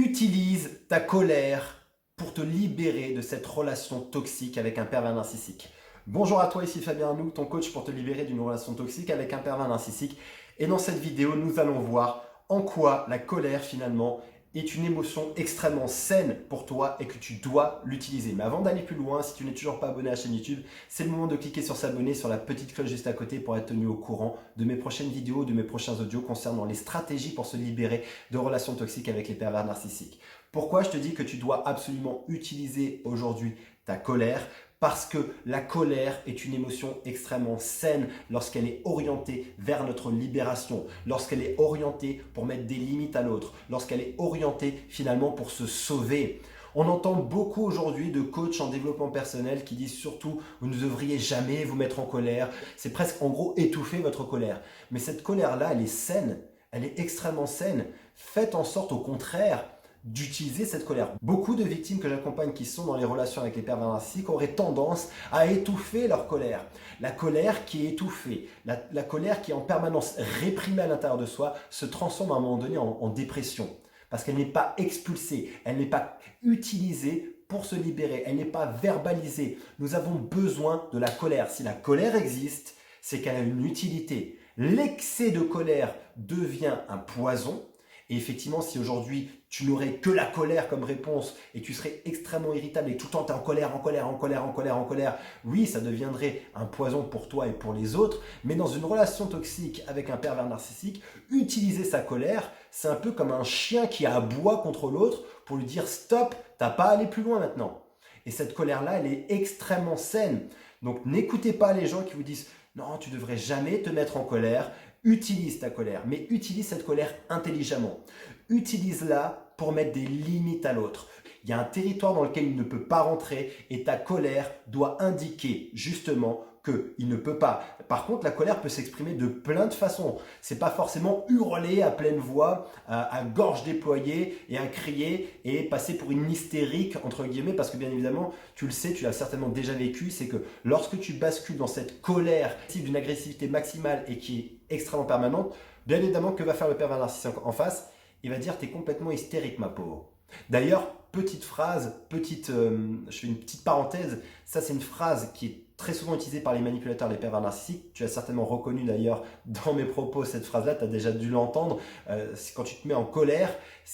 Utilise ta colère pour te libérer de cette relation toxique avec un pervers narcissique. Bonjour à toi, ici Fabien Arnoux, ton coach pour te libérer d'une relation toxique avec un pervers narcissique. Et dans cette vidéo, nous allons voir en quoi la colère finalement est une émotion extrêmement saine pour toi et que tu dois l'utiliser. Mais avant d'aller plus loin, si tu n'es toujours pas abonné à la chaîne YouTube, c'est le moment de cliquer sur s'abonner, sur la petite cloche juste à côté pour être tenu au courant de mes prochaines vidéos, de mes prochains audios concernant les stratégies pour se libérer de relations toxiques avec les pervers narcissiques. Pourquoi je te dis que tu dois absolument utiliser aujourd'hui ta colère? Parce que la colère est une émotion extrêmement saine lorsqu'elle est orientée vers notre libération, lorsqu'elle est orientée pour mettre des limites à l'autre, lorsqu'elle est orientée finalement pour se sauver. On entend beaucoup aujourd'hui de coachs en développement personnel qui disent surtout vous ne devriez jamais vous mettre en colère, c'est presque en gros étouffer votre colère. Mais cette colère-là, elle est saine, elle est extrêmement saine. Faites en sorte au contraire d'utiliser cette colère. Beaucoup de victimes que j'accompagne qui sont dans les relations avec les pervers narcissiques auraient tendance à étouffer leur colère. La colère qui est étouffée, la colère qui est en permanence réprimée à l'intérieur de soi se transforme à un moment donné en dépression. Parce qu'elle n'est pas expulsée, elle n'est pas utilisée pour se libérer, elle n'est pas verbalisée. Nous avons besoin de la colère. Si la colère existe, c'est qu'elle a une utilité. L'excès de colère devient un poison. Et effectivement, si aujourd'hui tu n'aurais que la colère comme réponse et tu serais extrêmement irritable et tout le temps tu es en colère, en colère, oui, ça deviendrait un poison pour toi et pour les autres. Mais dans une relation toxique avec un pervers narcissique, utiliser sa colère, c'est un peu comme un chien qui aboie contre l'autre pour lui dire stop, t'as pas à aller plus loin maintenant. Et cette colère-là, elle est extrêmement saine. Donc n'écoutez pas les gens qui vous disent non, tu devrais jamais te mettre en colère. Utilise ta colère, mais utilise cette colère intelligemment. Utilise-la pour mettre des limites à l'autre. Il y a un territoire dans lequel il ne peut pas rentrer et ta colère doit indiquer justement qu'il ne peut pas. Par contre, la colère peut s'exprimer de plein de façons. C'est pas forcément hurler à pleine voix, à gorge déployée et à crier et passer pour une hystérique entre guillemets parce que bien évidemment, tu le sais, tu l'as certainement déjà vécu, c'est que lorsque tu bascules dans cette colère d'une agressivité maximale et qui est extrêmement permanente, bien évidemment, que va faire le pervers narcissique en face? Il va dire t'es complètement hystérique ma pauvre. D'ailleurs, petite phrase, je fais une petite parenthèse, ça c'est une phrase qui est très souvent utilisée par les manipulateurs, les pervers narcissiques. Tu as certainement reconnu d'ailleurs dans mes propos cette phrase-là, tu as déjà dû l'entendre. C'est quand tu te mets en colère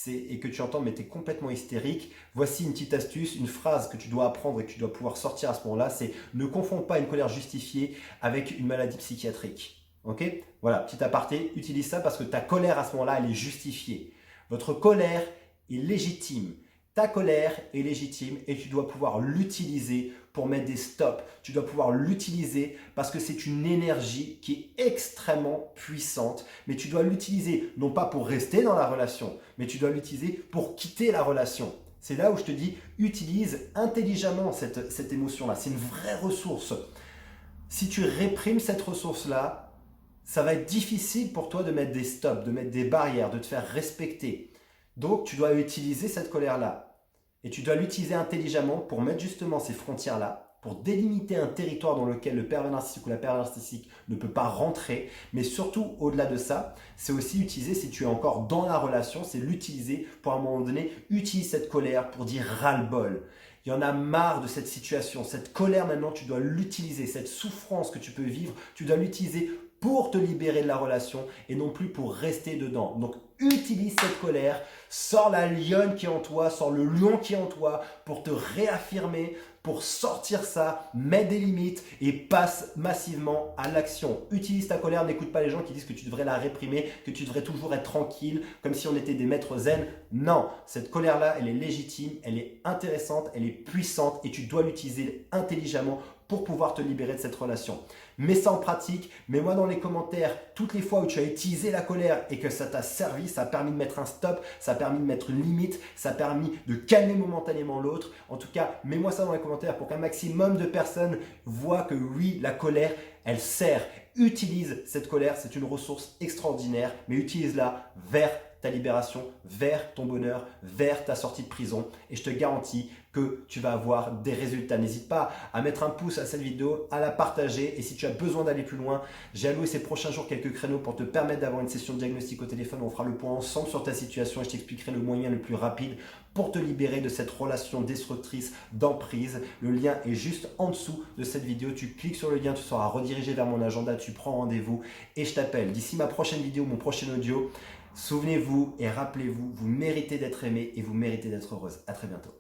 et que tu entends mais tu es complètement hystérique. Voici une petite astuce, une phrase que tu dois apprendre et que tu dois pouvoir sortir à ce moment-là, c'est ne confonds pas une colère justifiée avec une maladie psychiatrique. Ok? Voilà, petit aparté, utilise ça parce que ta colère à ce moment-là, elle est justifiée. Votre colère est légitime. Ta colère est légitime et tu dois pouvoir l'utiliser pour mettre des stops. Tu dois pouvoir l'utiliser parce que c'est une énergie qui est extrêmement puissante. Mais tu dois l'utiliser non pas pour rester dans la relation, mais tu dois l'utiliser pour quitter la relation. C'est là où je te dis, utilise intelligemment cette émotion-là. C'est une vraie ressource. Si tu réprimes cette ressource-là, ça va être difficile pour toi de mettre des stops, de mettre des barrières, de te faire respecter. Donc, tu dois utiliser cette colère-là. Et tu dois l'utiliser intelligemment pour mettre justement ces frontières-là, pour délimiter un territoire dans lequel le pervers narcissique ou la pervers narcissique ne peut pas rentrer. Mais surtout, au-delà de ça, c'est aussi utiliser, si tu es encore dans la relation, c'est l'utiliser pour à un moment donné, utilise cette colère pour dire ras-le-bol. Il y en a marre de cette situation. Cette colère, maintenant, tu dois l'utiliser. Cette souffrance que tu peux vivre, tu dois l'utiliser pour te libérer de la relation et non plus pour rester dedans. Donc, utilise cette colère, sors la lionne qui est en toi, sors le lion qui est en toi pour te réaffirmer, pour sortir ça, mets des limites et passe massivement à l'action. Utilise ta colère, n'écoute pas les gens qui disent que tu devrais la réprimer, que tu devrais toujours être tranquille, comme si on était des maîtres zen. Non, cette colère-là, elle est légitime, elle est intéressante, elle est puissante et tu dois l'utiliser intelligemment pour pouvoir te libérer de cette relation. Mets ça en pratique, mets-moi dans les commentaires toutes les fois où tu as utilisé la colère et que ça t'a servi, ça a permis de mettre un stop, ça a permis de mettre une limite, ça a permis de calmer momentanément l'autre. En tout cas, mets-moi ça dans les commentaires pour qu'un maximum de personnes voient que oui, la colère, elle sert. Utilise cette colère, c'est une ressource extraordinaire, mais utilise-la vers ta libération, vers ton bonheur, vers ta sortie de prison. Et je te garantis que tu vas avoir des résultats. N'hésite pas à mettre un pouce à cette vidéo, à la partager. Et si tu as besoin d'aller plus loin, j'ai alloué ces prochains jours quelques créneaux pour te permettre d'avoir une session de diagnostic au téléphone. On fera le point ensemble sur ta situation et je t'expliquerai le moyen le plus rapide pour te libérer de cette relation destructrice d'emprise. Le lien est juste en dessous de cette vidéo. Tu cliques sur le lien, tu seras redirigé vers mon agenda, tu prends rendez-vous et je t'appelle. D'ici ma prochaine vidéo, mon prochain audio, souvenez-vous et rappelez-vous, vous méritez d'être aimé et vous méritez d'être heureuse. À très bientôt.